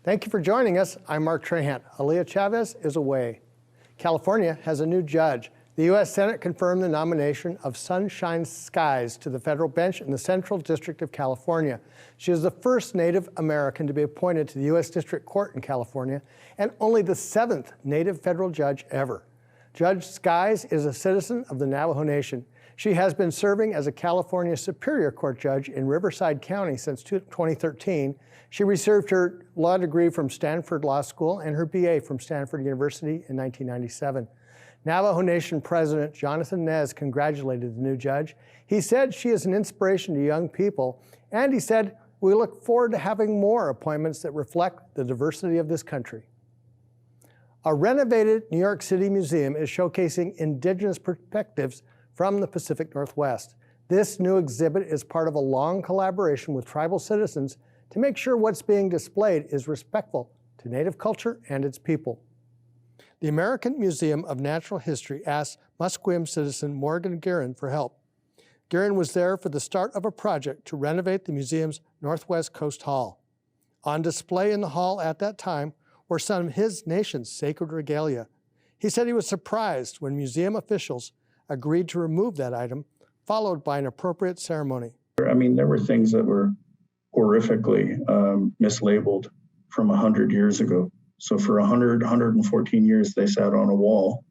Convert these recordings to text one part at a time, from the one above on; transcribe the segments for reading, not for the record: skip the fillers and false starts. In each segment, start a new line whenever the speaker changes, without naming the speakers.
Thank you for joining us. I'm Mark Trahant. Aaliyah Chavez is away. California has a new judge. The U.S. Senate confirmed the nomination of Sunshine Sykes to the federal bench in the Central District of California. She is the first Native American to be appointed to the U.S. District Court in California and only the 7th Native federal judge ever. Judge Sykes is a citizen of the Navajo Nation. She has been serving as a California Superior Court judge in Riverside County since 2013. She received her law degree from Stanford Law School and her BA from Stanford University in 1997. Navajo Nation President Jonathan Nez congratulated the new judge. He said she is an inspiration to young people, and he said, "We look forward to having more appointments that reflect the diversity of this country." A renovated New York City museum is showcasing Indigenous perspectives from the Pacific Northwest. This new exhibit is part of a long collaboration with tribal citizens to make sure what's being displayed is respectful to Native culture and its people. The American Museum of Natural History asked Musqueam citizen Morgan Guerin for help. Guerin was there for the start of a project to renovate the museum's Northwest Coast Hall. On display in the hall at that time were some of his nation's sacred regalia. He said he was surprised when museum officials agreed to remove that item, followed by an appropriate ceremony.
I mean, there were things that were horrifically mislabeled from 100 years ago. So for 114 years, they sat on a wall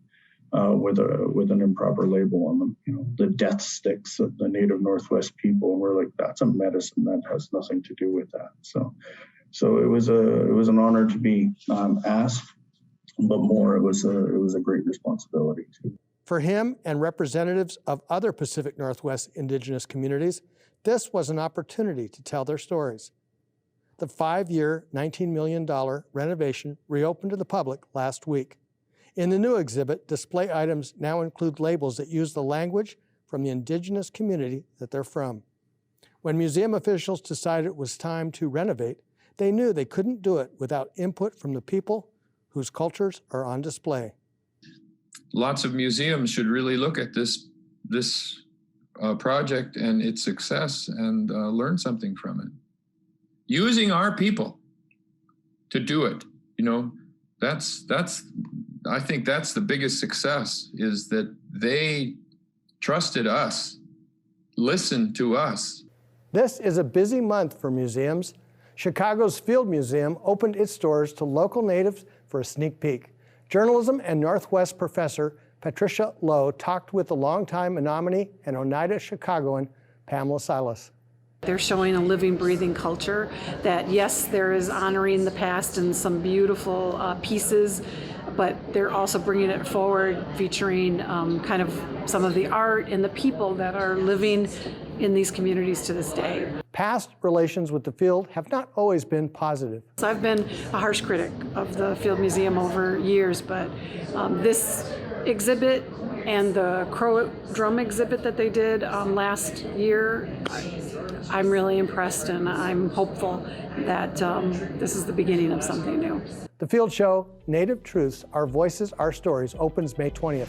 with an improper label on them. You know, the death sticks of the Native Northwest people. And we're like, that's a medicine that has nothing to do with that. So it was an honor to be asked, but more, it was a great responsibility too.
For him and representatives of other Pacific Northwest Indigenous communities, this was an opportunity to tell their stories. The 5-year, $19 million renovation reopened to the public last week. In the new exhibit, display items now include labels that use the language from the Indigenous community that they're from. When museum officials decided it was time to renovate, they knew they couldn't do it without input from the people whose cultures are on display.
Lots of museums should really look at this project and its success and learn something from it. Using our people to do it, you know, I think that's the biggest success, is that they trusted us, listened to us.
This is a busy month for museums. Chicago's Field Museum opened its doors to local natives for a sneak peek. Journalism and Northwest professor Patricia Lowe talked with the longtime Menominee and Oneida Chicagoan Pamela Silas.
They're showing a living, breathing culture that, yes, there is honoring the past and some beautiful pieces, but they're also bringing it forward, featuring kind of some of the art and the people that are living in these communities to this day.
Past relations with the Field have not always been positive.
So I've been a harsh critic of the Field Museum over years, but this exhibit and the Crow drum exhibit that they did last year, I'm really impressed, and I'm hopeful that this is the beginning of something new.
The Field show, Native Truths, Our Voices, Our Stories, opens May 20th.